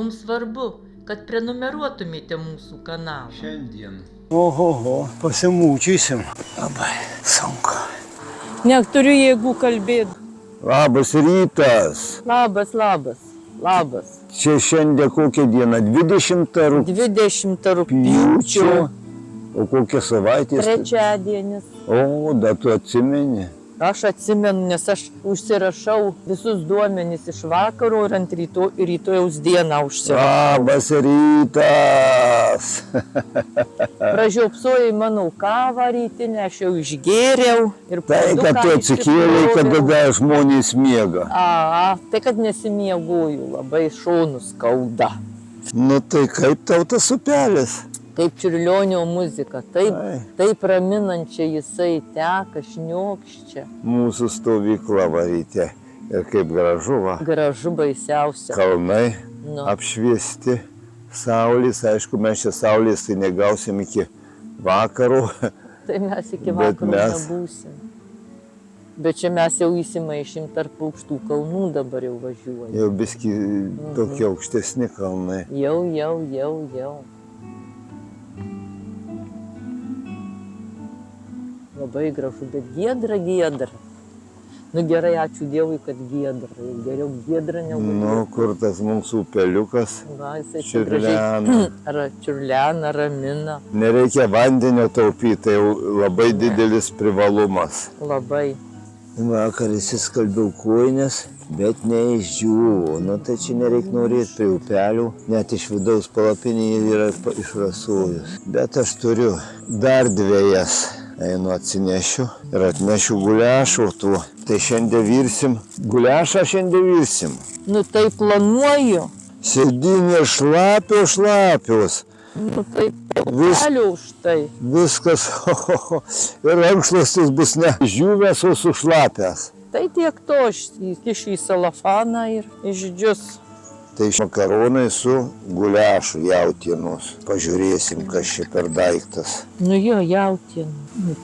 Mums svarbu, kad prenumeruotumėte mūsų kanalą. Šiandien. Ohoho, pasimūčysim. Labai sunku. Neturiu jėgų kalbėti. Labas rytas. Labas, labas, labas. Čia šiandien kokia diena? 20 20 rugpjūčio. O kokia savaitė? Trečiadienis. O, da tu atsimeni. Aš atsimenu, nes aš užsirašau visus duomenys iš vakaro ir ant rytojaus dieną užsirašau. Labas rytas. Pražiopsojai mano kavą rytinę, aš jau išgėriau. Tai, kad tu atsikėlei, kada žmonės miega. Tai kad nesimiegoju, labai šonus skauda. Nu tai kaip tau tas upelis? Kaip Čiurlionio muzika, taip raminančiai jisai teka, šniokščia. Mūsų stovykla varyti. Ir kaip gražu, va. Gražu baisiausia. Kalnai apšviesti, saulės. Aišku, mes čia saulės tai negausim iki vakaro. Tai mes iki vakaro nebūsim. Bet čia mes jau įsimaišim tarp aukštų kalnų, dabar jau važiuojam. Jau biski tokie aukštesni kalnai. Jau. Labai gražu, bet giedra. Nu gerai, ačiū Dievui, kad giedra. Geriau giedra negu giedra. Nu, kur tas mūsų upeliukas? Va, jisai Čiurlena. Čiurlena, ramina. Nereikia vandenio taupyti, tai jau labai didelis privalumas. Labai. Vakar įsiskalbiau kojines, bet neišdžiūvo. Nu, tai čia nereikia norėti prie upelių. Net iš vidaus palapinėje yra išrasojus. Bet aš turiu dar 2. Einu atsinešiu ir atnešiu guliašų tuo. Tai šiandien virsim. Guliašą šiandien virsim. Nu tai planuoju. Sėdynė šlapios. Nu tai pelio už tai. Viskas, ir rankšluostis bus ne žiūvęs, o sušlapęs. Tai tiek to, aš įkišiu į salafaną ir išdžius. Tai makaronai su guliašu jautienos. Pažiūrėsim, kas čia per daiktas. Nu jo, jautiena.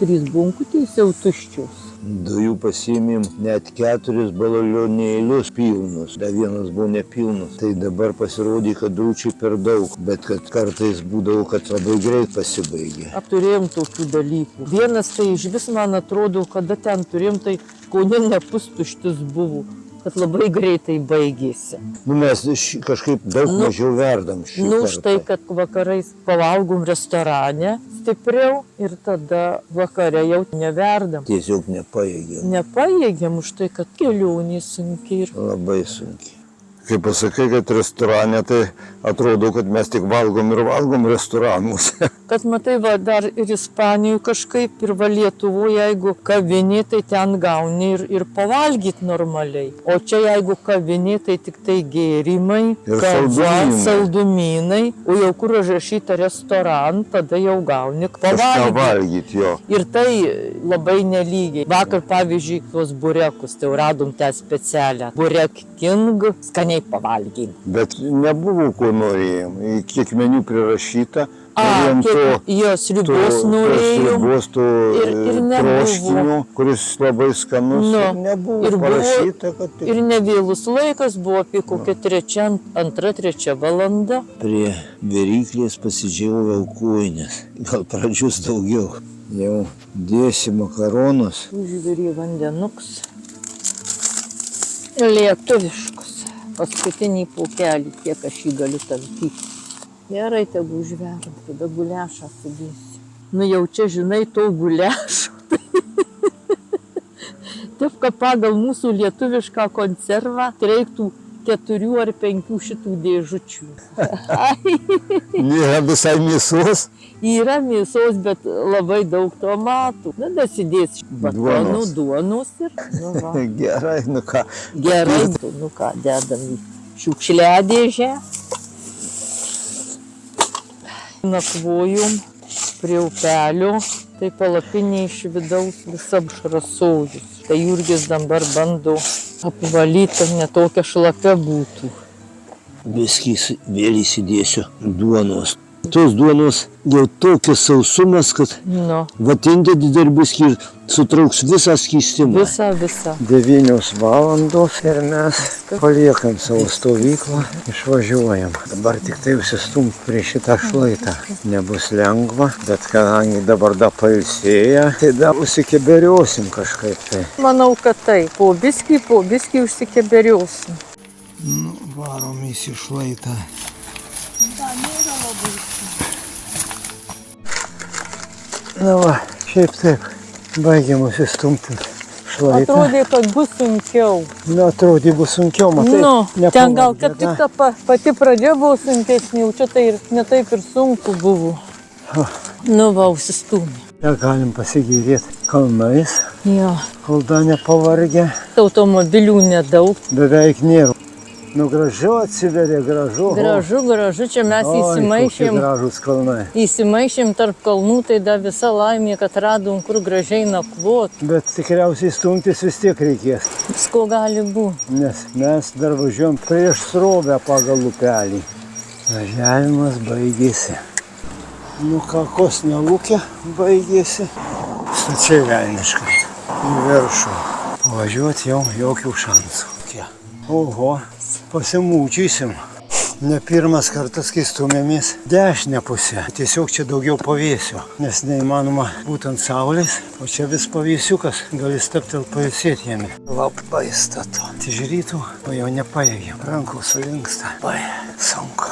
3 bunkutės jau tuščius. 2 pasiėmėm, net 4 balionėlius pilnus. Dar 1 buvo nepilnus. Tai dabar pasirodė, kad drūčiai per daug. Bet kad kartais būdavo, kad labai greit pasibaigė. Turėjom tokių dalykų. Vienas tai iš vis, man atrodo, kada ten turėjom, tai kaune nepustuštis buvo. Kad labai greitai baigėsi. Nu, mes kažkaip daug mažiau verdam šį kartą. Nu, štai, kad vakarais pavalgom restorane stipriau ir tada vakare jau neverdam. Tiesiog nepajėgėm. Nepajėgėm už tai, kad kelionė sunkiai. Labai sunkiai. Kai pasakai, kad restorane, tai atrodo, kad mes tik valgom restoranuose. Kad matai, va, dar ir Ispanijoje kažkaip, ir va Lietuvoje, jeigu kavinė, tai ten gauni ir pavalgyti normaliai. O čia jeigu kavinė, tai tik tai gėrimai, kava, saldumynai. O jau kur užrašyta restoran, tada jau gauni pavalgyti. Ir tai labai nelygiai. Vakar, pavyzdžiui, tuos burekus, tai radom tą specialią. Burek King, skaniai pavalgym. Bet nebuvo, ko norėjom. Kiek menių prirašyta. Jos ribos norėjom. Ribos to troškinių, kuris labai skanus. Nebuvo parašyta, kad tik. Ir nevėlus laikas buvo apie kokią 2-3 valanda. Prie viryklės pasidžiaugiau kojines. Gal pradžius daugiau. Jau dėsi makaronus. Užvirė vandenuks. Lietuviškus. Paskutinį pokelį, kiek aš jį galiu tampyti. Gerai, tegu užveram, tada guliašą sudėsiu. Nu jau čia, žinai, to guliašo. Taip, kad pagal mūsų lietuvišką konservą reiktų 4 ar 5 šitų dėžučių. Nėra visai mėsos? Yra mėsos, bet labai daug tomatų. Na, dasidės batonų, duonos ir... Gerai, nu ką. Gerai, nu ką, dedam į šiukšliadėžę. Nakvojom prie upelio, tai palapinė iš vidaus visą apšrasojus. Tai Jurgis dabar bando apvalyti, kad netokia šlapia būtų. Viskį vėl įsidėsiu duonos. tos duonos jau tokias sausumas, kad Nu, vat indėdį dar bus sutrauks visą skystimą. visą. 9 valandos ir mes paliekam savo stovyklą, išvažiuojam. Dabar tik tai užsistumt prie šitą šlaitą. Nebus lengva, bet kadangi dabar da pailsėję, tai da užsikeberiuosim kažkaip tai. Manau, kad tai. Po biskį užsikeberiuosim. Nu, varom į šlaitą. Na va, šiaip taip, baigiam užsistumti šlaitą. Atrodė, kad bus sunkiau. Nu, atrodė, bus sunkiau, matai. Nu, ten gal kaip tik ta pati pradžia buvo sunkesnė, jau čia tai ir netaip ir sunku buvo. Nu, va, užsistūmė. Čia galim pasigėrėti kalnais, Jo, kol da nepavargę. automobilių nedaug. Beveik nėra. Nu, gražu atsiveria, gražu. Gražu, čia mes Gražus kalnai. įsimaišėm tarp kalnų, tai da visa laimė, kad radom, kur gražiai nakvot. Bet tikriausiai stumtis vis tiek reikės, Visko gali būti. nes mes dar važiuojam prieš srovę pagal upelį. Važiavimas baigėsi. Nu, kakos nelūkė baigėsi. Stačiai velniškai. Į viršų. Pavažiuoti jau jokių šansų. Oho, pasimūčysim. Ne pirmas kartas, kai stumėmės dešinę pusę. Tiesiog čia daugiau pavėsio, nes neįmanoma būtent saulės, o čia vis pavėsiukas, gali staptelt pailsėti jame. Labai statu. Atižiūrytų, o jau nepajėgiam. Rankų surinksta. Vai, sunku.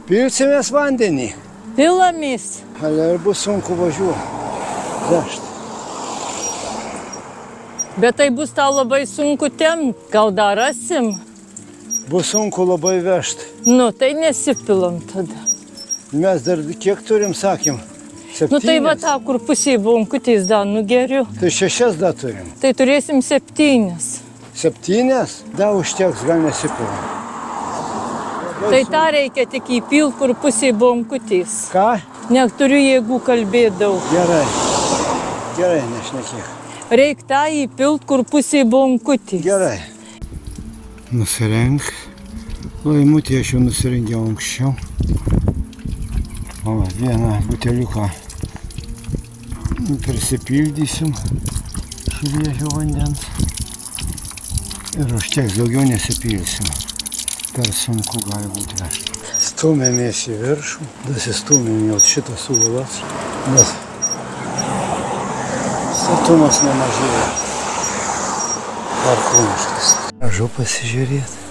Pilsimės vandenį. Pilamis. Ale ir bus sunku važiuoti. Vežti. Bet tai bus tau labai sunku tempt. Gal dar rasim? Bus sunku labai vežti. Nu, tai nesipilam tada. Mes dar kiek turim, sakėm? 7. Nu, tai va tą, kur pusėje bonkutės da nugeriu. Tai 6 dar turim. Tai turėsim 7. 7? Da užteks, gal nesipilam. Tai tą reikia tik įpilt, kur pusėje bonkutės. Ką? Neturiu jėgų kalbėti daug. Gerai. Gerai, nešnekėk. Reik tą įpilt, kur pusėje bonkutės. Gerai. Nusirenk. Laimutį aš jau nusirengiau anksčiau. O, vieną buteliuką prisipildysim šviežio vandens. Ir užteks, daugiau nesipilsim. Per sunku gali būti vežti. Stumėmės į viršų. Dasistumėm jau šitas suolas. Nes statumas nemažėja. Parkūniškas. Gražu pasižiūrėti.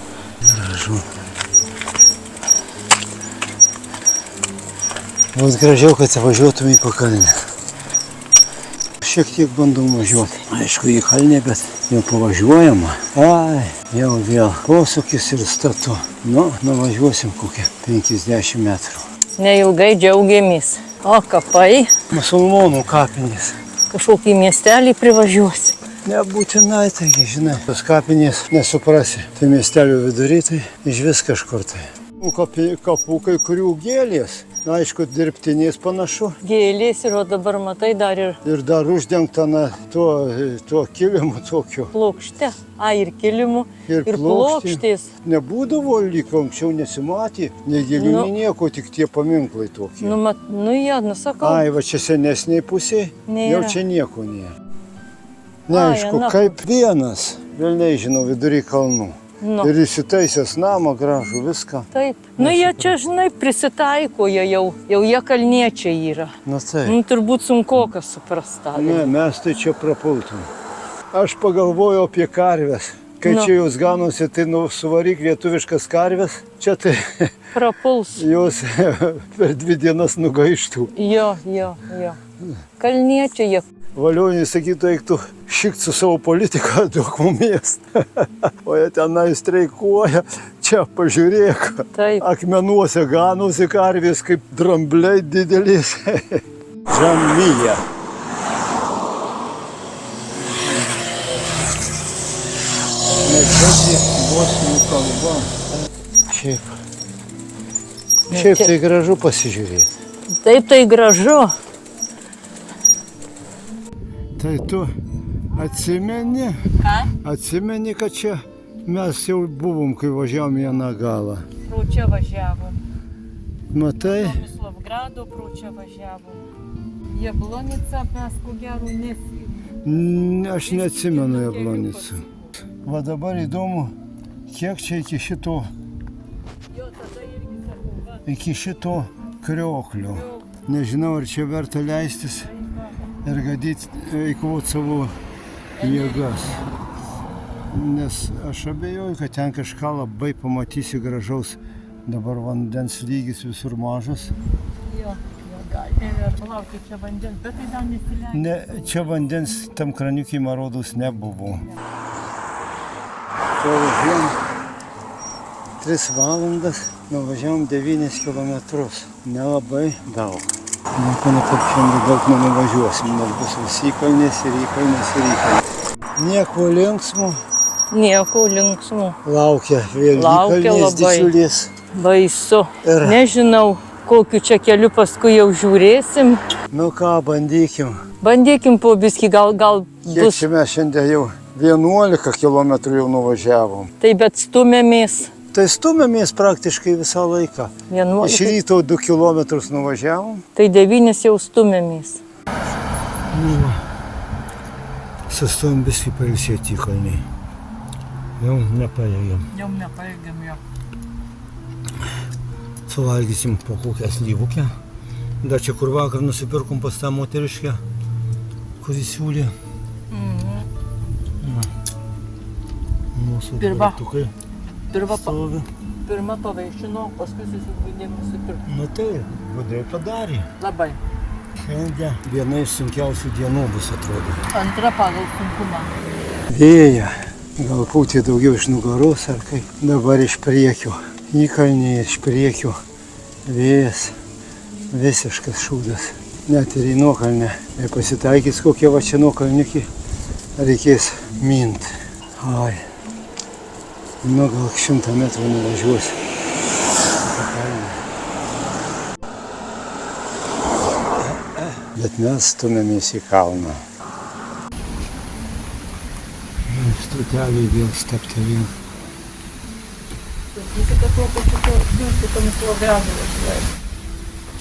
Gražu. Būtų gražiau, kad važiuotum į pakalnę. Šiek tiek bandau važiuoti. Aišku, į kalnę, bet jau pavažiuojama. Ai, jau vėl posūkis ir statu. Nu, nuvažiuosim kokią 50 metrų. Neilgai džiaugiamės. O kapai, Musulmonų kapinės. kažkokį miestelį privažiuosi. Nebūtinai, taigi, žinai, tos kapinės nesuprasi. Tai miestelio vidury, tai iš vis kažkur tai. Kapų kai kurių gėlės. Na, aišku, dirbtinės panašu. Gėlės ir o dabar matai dar ir Ir dar uždengta na, tuo kilimu tokiu. plokšte. Ir kilimų, ir plokštės. Nebūdavo lyg anksčiau nesimatė, nei gėlių, Nu. nei nieko, tik tie paminklai tokie. Nu, sakau. Ai, va čia senesniai pusėje, jau Nėra. čia nieko nėra. Neaišku, na. kaip vienas, velniai žinau, vidury kalnų. Nu, Ir įsitaisęs namą gražų, viską. taip. Nu, jie čia, žinai, prisitaiko, jau jie kalniečiai yra. Na tai. Nu, turbūt sunkoka suprasta. Ne, mes tai čia prapultum. Aš pagalvojau apie karves. Kai Nu. čia jūs ganosi, tai suvaryk lietuviškas karves. Čia tai Prapuls. jos per 2 dienas nugaištų. Jo. Kalniečiai jie. Valioniai sakytų, eik tu šikt su savo politika, duok mumės. O jie tenai streikuoja, čia pažiūrėk. Taip. Akmenuose ganosi karvės kaip drambliai didelis. Žemyje. Nekėti bosnių kalba. Šiaip tai gražu pasižiūrėti. Taip, tai gražu. Tai tu atsimeni? Ką? Atsimeni, kad čia mes jau buvom, kai važiavom į aną galą. Pro čia važiavom. Matai? Tomislav Grado pro čia važiavom. Jablonica mes ko gero Aš neatsimenu Jablonicų. Va dabar įdomu, kiek čia iki šito krioklio. Nežinau, ar čia verta leistis ir gadyti, eikvoti savo jėgas. Nes aš abejoju, kad ten kažką labai pamatysi gražaus. Dabar vandens lygis visur mažas. Palaukit, čia vandens, bet tai dar nesileidžia. Ne, čia vandens tam kraniukui, man rodos, nebuvo. Pavažiavom 3 valandas, nuvažiavom 9 kilometrus. Nelabai daug. Nieko taip šiandien daug nenuvažiuosim, nes bus vis įkalnės ir įkalnės ir įkalnės. Nieko linksmo. Nieko linksmo. Laukia vėl įkalnės didžiulės. Baisu. Ir- Nežinau, kokiu čia keliu paskui jau žiūrėsim. Nu ką, bandykim. Bandykim po biskį, gal Kiek bus. čia mes šiandien jau 11 kilometrų jau nuvažiavom. Tai bet stumėmės. Tai stumėmės praktiškai visą laiką. 11. Iš ryto 2 kilometrus nuvažiavom. Tai 9 jau stumėmės. Sustojom biskį pailsėti įkalniai. Jau nepajėgiam. Jau nepaėgiam jo. Suvalgysim po kokią slyvukę. Dar čia kur vakar nusipirkom pas tą moteriškę, kuri siūlė. Mūsų Pirma. dvartukai stovi. Pirma pavaišino, paskui susigbūdėm nusipirkti. Nu tai, gudriai padarė. Labai. Šiandien viena iš sunkiausių dienų bus, atrodo. Antra pagal sunkumą. Vėja. Gal pūtė daugiau iš nugaros ar kaip. Dabar iš priekio. Įkalnė iš priekio. Vėjas. Visiškas šūdas. Net ir į nuokalnę. Jei pasitaikys kokie va čia nuokalniukai, reikės mint. Ai. Nu gal 100 metrų nuvažiuos. Bet mes stumėmės į kalną. Stoteliai vėl staptelėjom.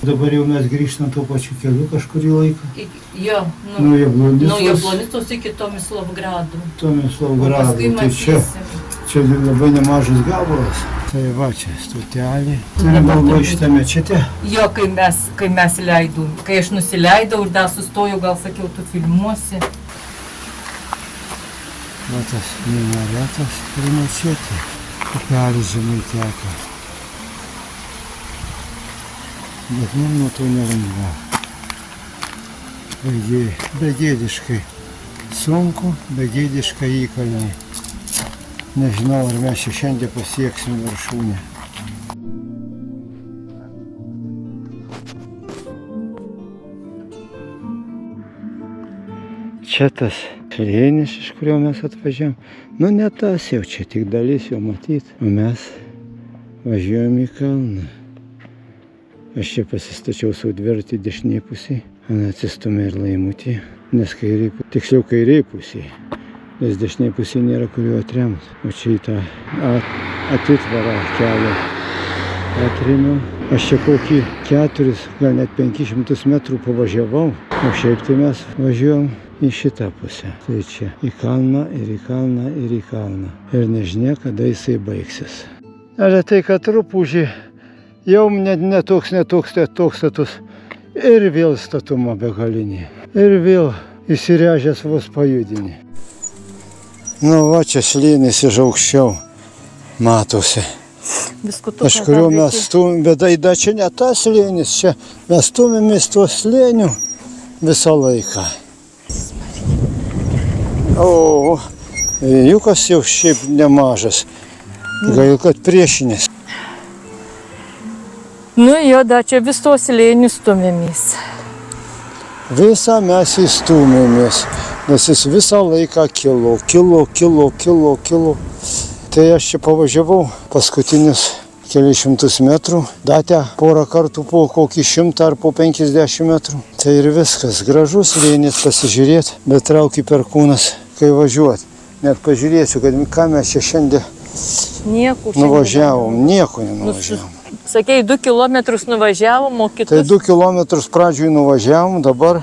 Dabar jau mes grįžtam tuo pačiu keliu kažkurį laiką. Jo, Nuo Jablonicos. Jablonicos iki Tomislavgrado. Tomislavgrado. Tai čia labai nemažas gabalas. Tai va čia stotelė. Tai buvo šitame čia. Jo, kai mes leidom, kai aš nusileidau ir dar sustojau, gal sakiau, tu filmuosi. Va tas minaretas primačėti. Upelis žemai teka. Bet man nuo to nelengva. Begėdiškai sunku, begėdiškai įkalnė. Nežinau, ar mes šiandien pasieksim viršūnę. Čia tas slėnis, iš kurio mes atvažiavom. Nu ne tas jau, čia tik dalis jau matyti. O mes važiuojam į kalną. Aš čia pasistačiau savo dviratį dešinėje pusėje. Atsistumė ir laimutį, nes tiksliau kairėje pusėje. Nes dešinėje pusėje nėra kur jo atremti. O čia į tą atitvarą kelio atrėmiau. Aš čia kokį 4, gal net 500 metrų pavažiavau. O šiaip tai mes važiuojam į šitą pusę. Tai čia į kalną ir į kalną ir į kalną. Ir nežinia, kada jisai baigsis. Ar tai, kad truputį jau netoks status. Ir vėl statuma begalinė. Ir vėl įsirėžęs vos pajudinį. Nu va, čia slėnis iš aukščiau matosi. Iš kurio mes stumėm, bet aida čia ne tas slėnis, čia mes stumėmės tuo slėniu visą laiką. O, vėjukas jau šiaip nemažas, gal kad priešinės. Nu jo, da čia vis tos slėnius stumėmės. Visą mes įstumėmės, nes jis visą laiką kilo. Tai aš čia pavažiavau paskutinius kelius šimtus metrų, datę porą kartų po kokį 100 ar po 50 metrų. Tai ir viskas, gražus slėnis pasižiūrėti, bet traukia perkūnas, kai važiuoti. Net pažiūrėsiu, kad ką mes čia šiandien Nieko. šiandien. Nuvažiavom, nieko nenuvažiavom. Sakei, 2 kilometrus nuvažiavom, o kitus... Tai 2 kilometrus pradžioj nuvažiavom, dabar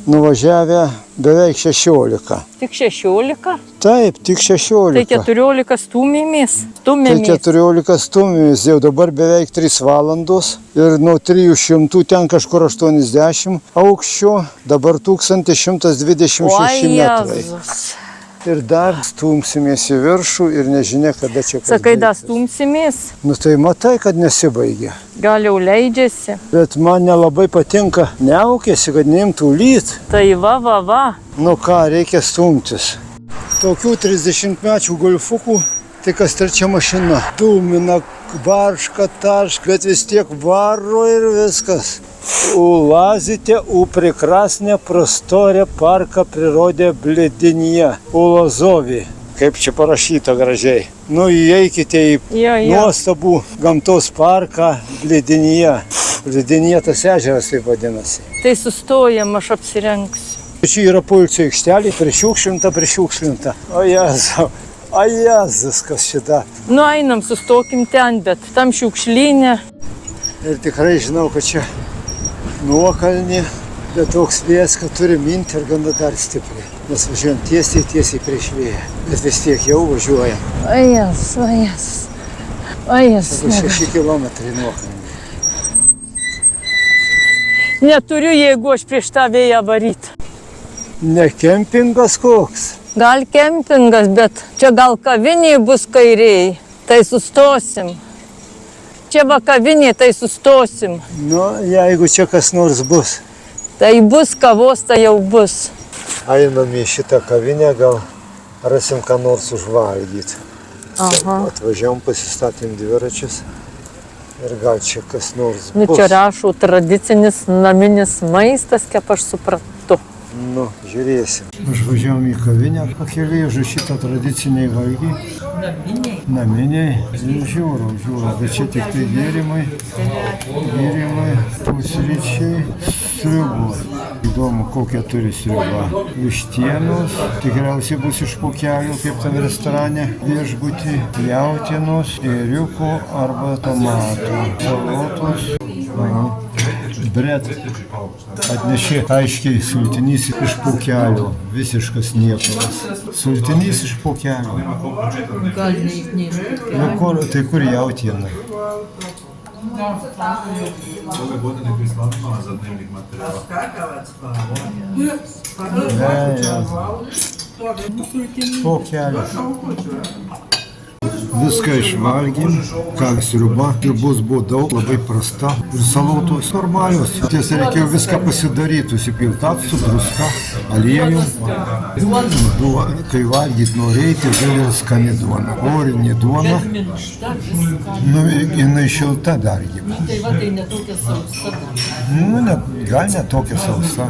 nuvažiavę beveik 16. Tik 16? Taip, tik 16. Tai 14 stumėmės. Tai 14 stumėmės, jau dabar beveik 3 valandos ir nuo 300 ten kažkur 80 aukščio, dabar 1126 metrai. Jezus. Ir dar stumsimės į viršų ir nežinia, kada čia kas Sakai, dar baigsis. stumsimės, Nu tai matai, kad nesibaigia. gal jau leidžiasi. Bet man nelabai patinka, neaukėsi, kad neimtų lyt. Tai va. Nu ką, reikia stumtis. Tokių 30-mečių golfukų, tai kas trečia mašina. Dūmina, barška, tarška, bet vis tiek varo ir viskas. Улазите у прекрасне просторе парка природе Блединье, у Лозові. Kaip čia parašyta gražiai. Nu, įeikite į nuostabų gamtos parką Bledinyje. Bledinyje tas ežeras taip vadinasi. Tai sustojam, aš apsirengsiu. Čia yra poilsio aikštelė, prišiukšlinta. O Jėzus, kas šita. Nu, einam, sustokim ten, bet tam šiukšlinė. Ir tikrai žinau, kad čia nuokalnė, bet toks vėjas, kad turi minti ir gana dar stipriai. Mes važiuojam tiesiai prieš vėją, bet vis tiek jau važiuojam. Ajas. 6 kilometrai nuokalnė. Neturiu, jeigu aš prieš tą vėją varyt. Ne kempingas koks. Gal kempingas, bet čia gal kavinė bus kairiai, tai sustosim. Čia va kavinė, tai sustosim. Nu, jeigu čia kas nors bus. Tai bus kavos, tai jau bus. Einam į šitą kavinę, gal rasim ką nors užvalgyti. Atvažiavom, pasistatėm dviračius ir gal čia kas nors bus. Nu, čia rašau tradicinis naminis maistas, kaip aš suprantu. Nu, žiūrėsim. Važiavom į kavinę pakeliui, užrašyta tradiciniai valgiai. Naminiai. Žiūrau, bet čia tik tai gėrimai, pusryčiai, sriubos. Įdomu, kokią turi sriuba. Vištienos, tikriausiai bus iš pūkelių, kaip tam restorane, viešbutį, jautienos, ėriukų arba tomatų, salotos. Bret atnešė aiškiai sultinys iš pūkelių, visiškas niekalas. Sultinys iš pūkelių. Tai kur jautiena? Pūkelių. Viską išvalgėm, ką sriuba, sriubos buvo daug, labai prasta ir salotos normalios. Tiesa, reikėjo viską pasidaryti, susipilti actu, druska, aliejų. Kai valgyti norėti, gal ir skani duona. Orinė duona, nu, jinai šilta dargi. Tai va, tai netokia sausa. Nu, gal ne tokia sausa.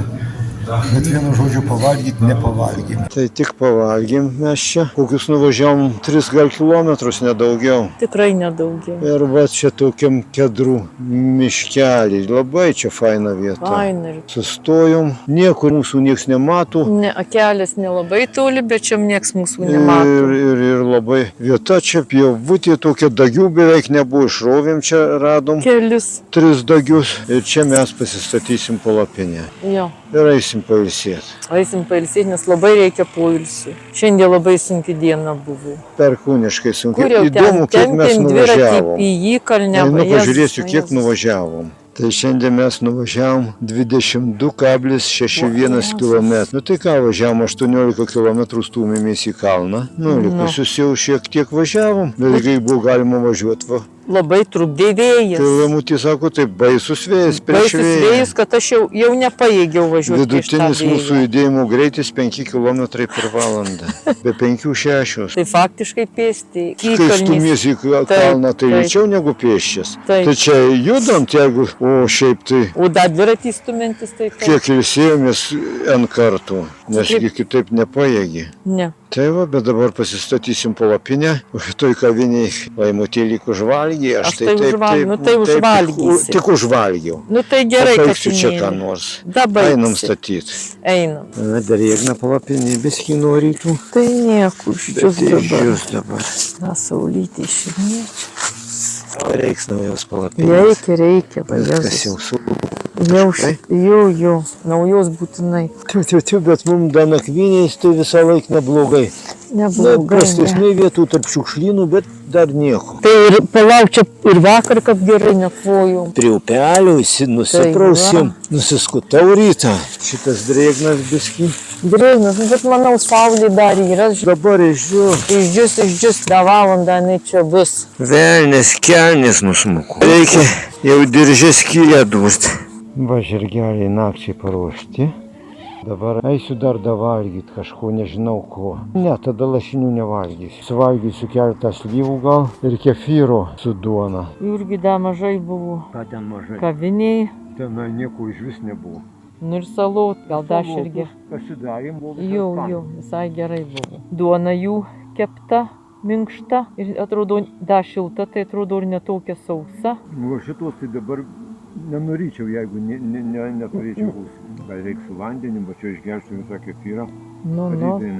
Bet vienu žodžiu pavalgyti nepavalgėm. Tai tik pavalgėm mes čia. Kokius nuvažiavom 3 gal kilometrus, nedaugiau. Tikrai nedaugiau. Ir va čia tokiam kedrų miškelį. Labai čia faina vieta. Faina. Sustojom, niekur mūsų nieks nemato. Ne, kelias nelabai toli, bet čia nieks mūsų nemato. Ir labai vieta čia pievutė, tokia dagių beveik nebuvo. Išrovėm čia radom. Kelis. 3 dagius. Ir čia mes pasistatysim palapinę. Jo. Ir eisim pailsėti. Eisim pailsėti, nes labai reikia poilsių. Šiandien labai sunki diena buvo. Perkūniškai sunki. Kur jau Įdomu, kiek mes nuvažiavom. į jį kalnę. Nu, pažiūrėsiu, kiek nuvažiavom. Tai šiandien mes nuvažiavom 22,61 km. Nu tai ką, važiavom 18 km stūmėmės į kalną. Nu, likusius jau šiek tiek važiavom. Bet kai buvo galima važiuoti, va. Labai trukdė vėjas. Tai Lamutė sako, tai baisus vėjas prieš vėją. Baisus vėjas, kad aš jau nepajėgiau važiuoti prieš tą vėją. Vidutinis mūsų judėjimo greitis 5 km per valandą. Be 5-6. Tai faktiškai pėsti. Kai stumiesi į kalną, tai lėčiau negu pėsčias. Tai čia judant, jeigu, o šiaip tai... O dar dviratį stumintis tai... Kiek ilsėjomės N kartų. Nesgi kitaip nepajėgi. Ne. Tai va, bet dabar pasistatysim palapinę, o šitoj kaviniai laimutėlį užvalgė, Aš tai užvalgiau, nu tai užvalgysi. Tik užvalgiau. Nu tai gerai, kad Pabaigsiu čia ką nors. Dabar Einam statyti. Einam. Na, dar jėgna palapinė, biskį nuo rytų. Tai nieko, išdžius dabar. Jūs dabar. Na, saulytė širniečia. Reiks naujos palapinės. Reikia, Viskas jau su. Jau, naujos būtinai. Tiu, bet mums dar nakvynės tai visą laiką neblogai. Prastesnių vietų tarp šiukšlynų, bet dar nieko. Tai ir palauk, čia ir vakar, kad gerai nakvojau. Prie upelio nusiprausim, nusiskutau rytą. Šitas drėgnas biskį. Drėgnas, bet manau, saulė dar yra. Dabar išdžius. Išdžius, tą valandą jinai čia bus. Velnės kelnės nusmuko. Reikia jau diržę skylę durti. Va, žirgeliai nakčiai paruošti. Dabar eisiu dar davalgyt kažko, nežinau ko. Ne, tada lašinių nevalgysiu. Suvalgysiu keletą slyvų gal ir kefyro su duona. Irgi dar mažai buvo. Ką ten mažai? Kaviniai. Tenai nieko iš vis nebuvo. Nu ir salot, gal dar irgi. Pasidarėm, buvo Jau, visai gerai buvo. Duona jų kepta, minkšta ir atrodo dar šilta, tai atrodo ir netokia sausa. Nu, šitos tai dabar nenorėčiau, jeigu neturėčiau būs. Gal reiks su vandeniu, bet čia išgersiu visą kefyrą. Nu,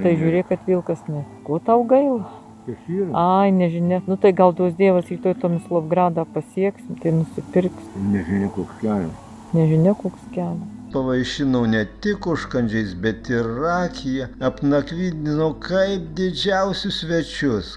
tai žiūrėk, kad vilkas ne. Ko tau gaila? Kefyrą? Ai, nežinia. Nu tai gal tuos dievas rytoj Tomislavgradą pasieksim, tai nusipirks. Nežinia koks kelias. Nežinia koks kelias. Pavaišinau ne tik užkandžiais, bet ir rakiją. Apnakvydinau kaip didžiausius svečius.